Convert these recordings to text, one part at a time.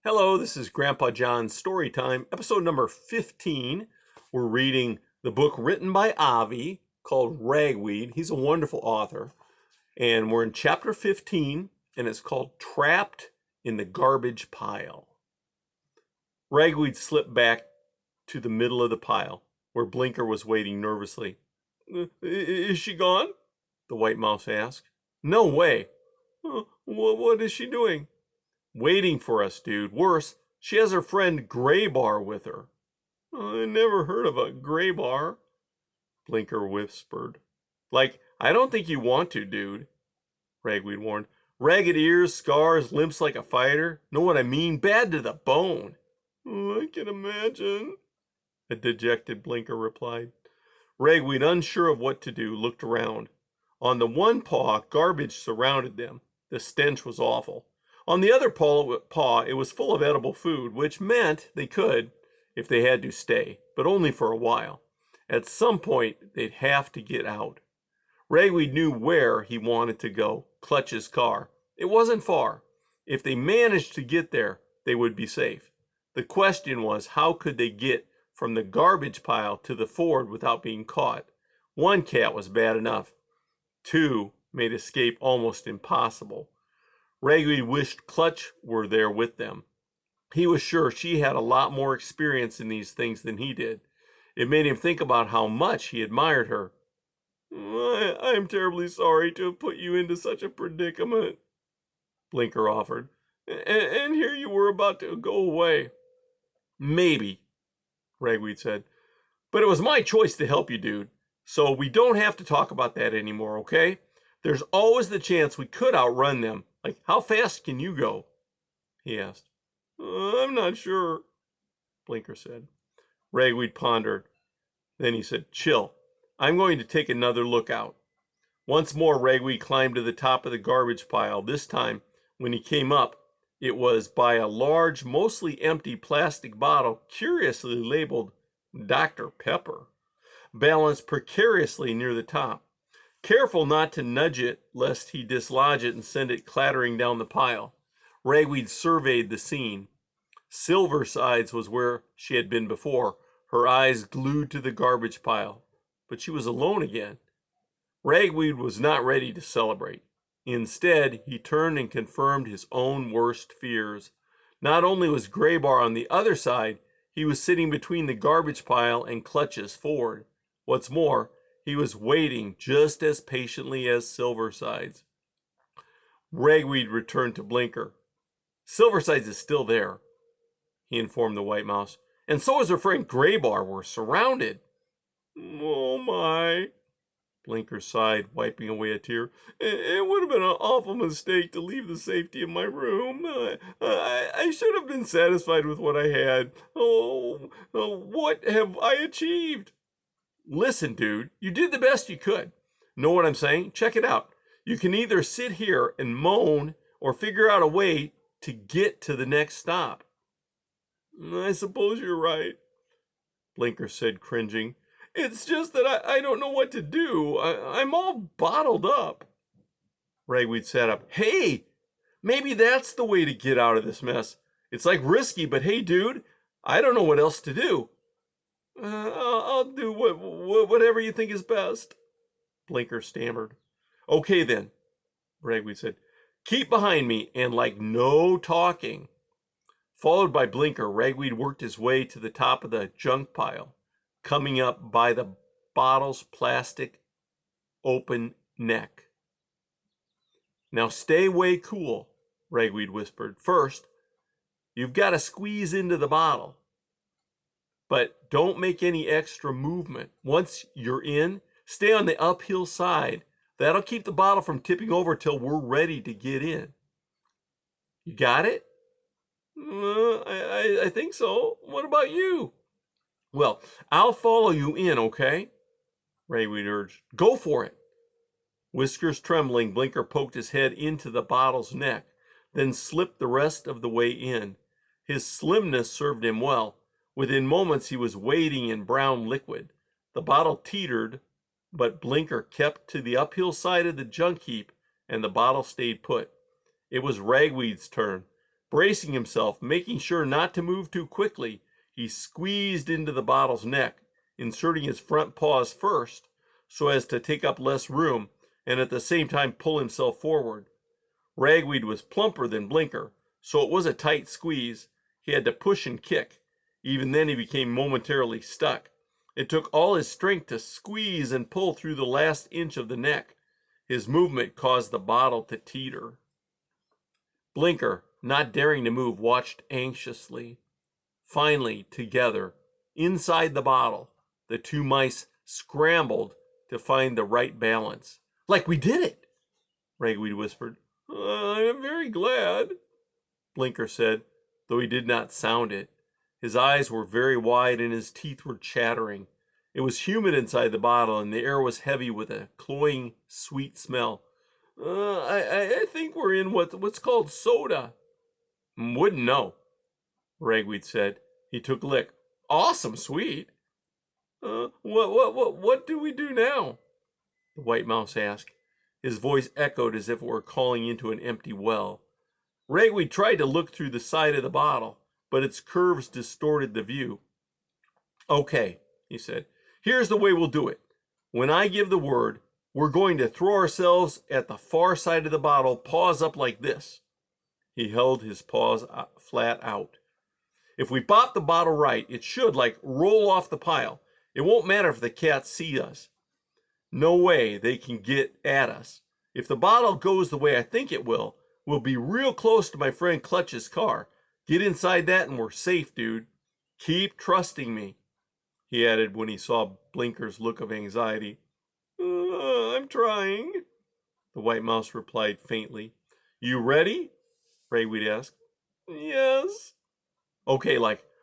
Hello, this is Grandpa John's Story Time, episode number 15. We're reading the book written by Avi called Ragweed. He's a wonderful author. And we're in chapter 15, and it's called Trapped in the Garbage Pile. Ragweed slipped back to the middle of the pile, where Blinker was waiting nervously. Is she gone? The white mouse asked. No way. What is she doing? Waiting for us, dude. Worse, she has her friend Graybar with her. I never heard of a Graybar, Blinker whispered. Like, I don't think you want to, dude, Ragweed warned. Ragged ears, scars, limps like a fighter. Know what I mean? Bad to the bone. I can imagine, a dejected Blinker replied. Ragweed, unsure of what to do, looked around. On the one paw, garbage surrounded them. The stench was awful. On the other paw, it was full of edible food, which meant they could, if they had to, stay, but only for a while. At some point, they'd have to get out. Ragweed knew where he wanted to go, Clutch's car. It wasn't far. If they managed to get there, they would be safe. The question was, how could they get from the garbage pile to the ford without being caught? One cat was bad enough. Two made escape almost impossible. Ragweed wished Clutch were there with them. He was sure she had a lot more experience in these things than he did. It made him think about how much he admired her. I am terribly sorry to have put you into such a predicament, Blinker offered. And here you were about to go away. Maybe, Ragweed said. But it was my choice to help you, dude. So we don't have to talk about that anymore, okay? There's always the chance we could outrun them. Like, how fast can you go? He asked. I'm not sure, Blinker said. Ragweed pondered. Then he said, chill. I'm going to take another look out. Once more, Ragweed climbed to the top of the garbage pile. This time, when he came up, it was by a large, mostly empty plastic bottle, curiously labeled Dr. Pepper, balanced precariously near the top. Careful not to nudge it, lest he dislodge it and send it clattering down the pile. Ragweed surveyed the scene. Silversides was where she had been before, her eyes glued to the garbage pile. But she was alone again. Ragweed was not ready to celebrate. Instead, he turned and confirmed his own worst fears. Not only was Graybar on the other side, he was sitting between the garbage pile and Clutch's ford. What's more, he was waiting just as patiently as Silversides. Ragweed returned to Blinker. Silversides is still there, he informed the white mouse. And so is her friend Graybar. We're surrounded. Oh my, Blinker sighed, wiping away a tear. It would have been an awful mistake to leave the safety of my room. I should have been satisfied with what I had. What have I achieved? Listen, dude, you did the best you could. Know what I'm saying? Check it out. You can either sit here and moan or figure out a way to get to the next stop. I suppose you're right, Blinker said, cringing. It's just that I don't know what to do. I'm all bottled up. Ragweed sat up. Hey, maybe that's the way to get out of this mess. It's like risky, but hey, dude, I don't know what else to do. I'll do whatever you think is best, Blinker stammered. Okay then, Ragweed said. Keep behind me and like no talking. Followed by Blinker, Ragweed worked his way to the top of the junk pile, coming up by the bottle's plastic open neck. Now stay way cool, Ragweed whispered. First, you've got to squeeze into the bottle. But don't make any extra movement. Once you're in, stay on the uphill side. That'll keep the bottle from tipping over till we're ready to get in. You got it? I think so. What about you? Well, I'll follow you in, okay? Ragweed urged. Go for it. Whiskers trembling, Blinker poked his head into the bottle's neck, then slipped the rest of the way in. His slimness served him well. Within moments, he was wading in brown liquid. The bottle teetered, but Blinker kept to the uphill side of the junk heap, and the bottle stayed put. It was Ragweed's turn. Bracing himself, making sure not to move too quickly, he squeezed into the bottle's neck, inserting his front paws first so as to take up less room and at the same time pull himself forward. Ragweed was plumper than Blinker, so it was a tight squeeze. He had to push and kick. Even then he became momentarily stuck. It took all his strength to squeeze and pull through the last inch of the neck. His movement caused the bottle to teeter. Blinker, not daring to move, watched anxiously. Finally, together, inside the bottle, the two mice scrambled to find the right balance. "Like we did it," Ragweed whispered. "I'm very glad," Blinker said, though he did not sound it. His eyes were very wide and his teeth were chattering. It was humid inside the bottle and the air was heavy with a cloying, sweet smell. I think we're in what's called soda." "Wouldn't know," Ragweed said. He took a lick. "Awesome sweet." What do we do now?" the white mouse asked. His voice echoed as if it were calling into an empty well. Ragweed tried to look through the side of the bottle, but its curves distorted the view. "Okay," he said. "Here's the way we'll do it. When I give the word, we're going to throw ourselves at the far side of the bottle, paws up like this." He held his paws flat out. "If we bop the bottle right, it should, roll off the pile. It won't matter if the cats see us. No way they can get at us. If the bottle goes the way I think it will, we'll be real close to my friend Clutch's car. Get inside that and we're safe, dude. Keep trusting me," he added when he saw Blinker's look of anxiety. I'm trying," the white mouse replied faintly. "You ready?" Ragweed asked. "Yes." "Okay,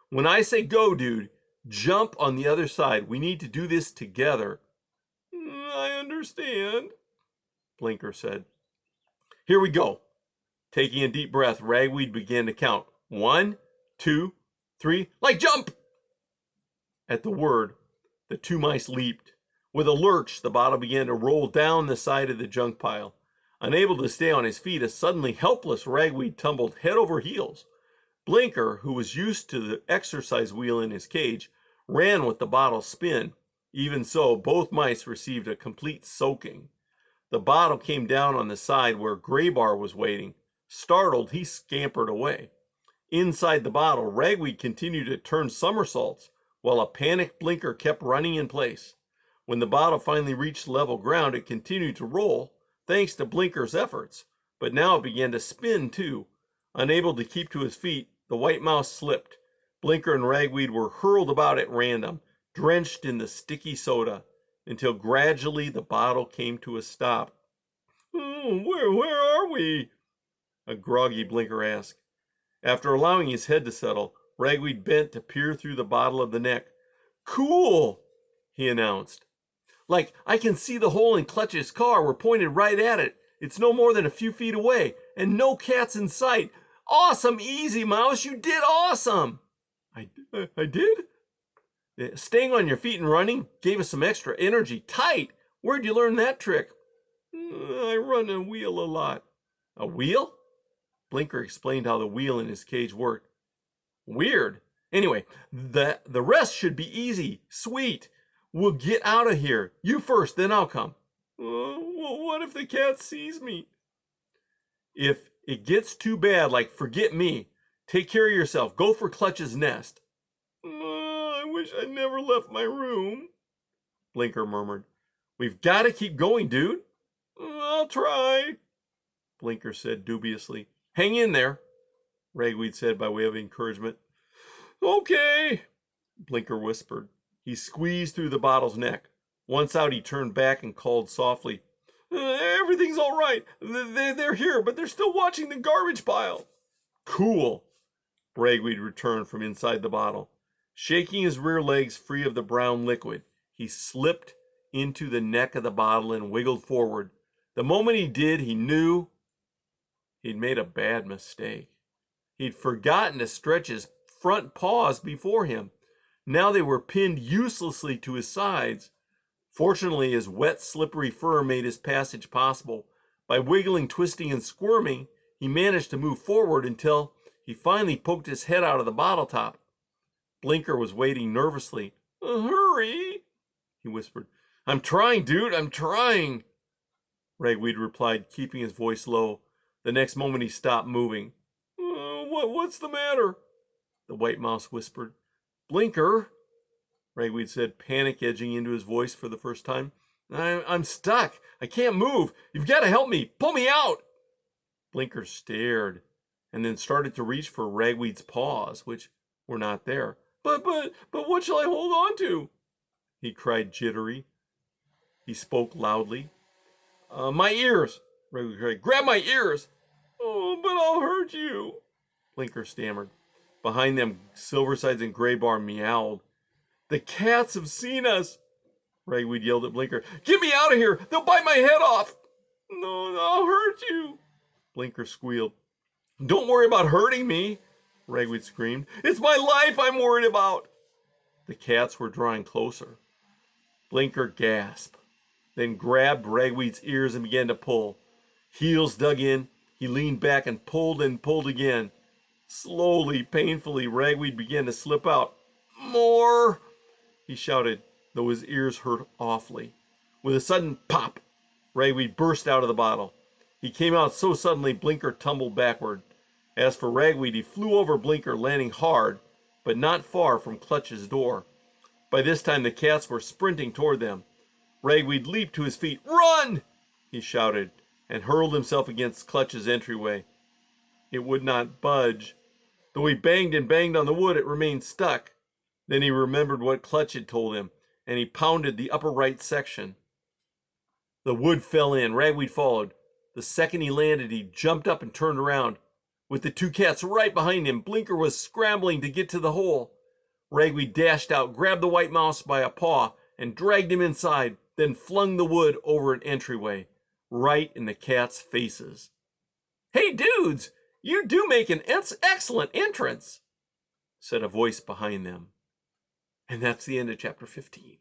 when I say go, dude, jump on the other side. We need to do this together." "I understand," Blinker said. "Here we go." Taking a deep breath, Ragweed began to count. 1, 2, 3, jump! At the word, the two mice leaped. With a lurch, the bottle began to roll down the side of the junk pile. Unable to stay on his feet, a suddenly helpless Ragweed tumbled head over heels. Blinker, who was used to the exercise wheel in his cage, ran with the bottle's spin. Even so, both mice received a complete soaking. The bottle came down on the side where Graybar was waiting. Startled, he scampered away. Inside the bottle, Ragweed continued to turn somersaults, while a panicked Blinker kept running in place. When the bottle finally reached level ground, it continued to roll, thanks to Blinker's efforts, but now it began to spin too. Unable to keep to his feet, the white mouse slipped. Blinker and Ragweed were hurled about at random, drenched in the sticky soda, until gradually the bottle came to a stop. Where are we?" a groggy Blinker asked. After allowing his head to settle, Ragweed bent to peer through the bottle of the neck. "Cool," he announced. I can see the hole in Clutch's car. We're pointed right at it. It's no more than a few feet away, and no cats in sight. Awesome, easy, Mouse. You did awesome." I did? "Staying on your feet and running gave us some extra energy. Tight. Where'd you learn that trick?" "I run a wheel a lot." "A wheel?" Blinker explained how the wheel in his cage worked. "Weird. Anyway, the rest should be easy. Sweet. We'll get out of here. You first, then I'll come." What if the cat sees me?" "If it gets too bad, forget me, take care of yourself. Go for Clutch's nest." I wish I'd never left my room," Blinker murmured. "We've got to keep going, dude." "I'll try," Blinker said dubiously. "Hang in there," Ragweed said by way of encouragement. "Okay," Blinker whispered. He squeezed through the bottle's neck. Once out, he turned back and called softly, "Everything's all right. They're here, but they're still watching the garbage pile." "Cool," Ragweed returned from inside the bottle. Shaking his rear legs free of the brown liquid, he slipped into the neck of the bottle and wiggled forward. The moment he did, he knew he'd made a bad mistake. He'd forgotten to stretch his front paws before him. Now they were pinned uselessly to his sides. Fortunately, his wet, slippery fur made his passage possible. By wiggling, twisting, and squirming, he managed to move forward until he finally poked his head out of the bottle top. Blinker was waiting nervously. Hurry, he whispered. I'm trying, dude, I'm trying. Ragweed replied, keeping his voice low. The next moment he stopped moving. What's the matter? The white mouse whispered. Blinker, Ragweed said, panic edging into his voice for the first time. I'm stuck. I can't move. You've got to help me. Pull me out. Blinker stared and then started to reach for Ragweed's paws, which were not there. But what shall I hold on to? He cried jittery. He spoke loudly. My ears, Ragweed cried. Grab my ears. Oh, but I'll hurt you, Blinker stammered. Behind them, Silversides and Graybar meowed. The cats have seen us, Ragweed yelled at Blinker. Get me out of here! They'll bite my head off! No, I'll hurt you, Blinker squealed. Don't worry about hurting me, Ragweed screamed. It's my life I'm worried about. The cats were drawing closer. Blinker gasped, then grabbed Ragweed's ears and began to pull. Heels dug in. He leaned back and pulled again. Slowly, painfully, Ragweed began to slip out. More, he shouted, though his ears hurt awfully. With a sudden pop, Ragweed burst out of the bottle. He came out so suddenly Blinker tumbled backward. As for Ragweed, he flew over Blinker, landing hard, but not far from Clutch's door. By this time, the cats were sprinting toward them. Ragweed leaped to his feet. Run! He shouted, and hurled himself against Clutch's entryway. It would not budge. Though he banged and banged on the wood, it remained stuck. Then he remembered what Clutch had told him, and he pounded the upper right section. The wood fell in. Ragweed followed. The second he landed, he jumped up and turned around. With the two cats right behind him, Blinker was scrambling to get to the hole. Ragweed dashed out, grabbed the white mouse by a paw, and dragged him inside, then flung the wood over an entryway, right in the cats' faces. Hey, dudes, you do make an excellent entrance, said a voice behind them. And that's the end of chapter 15.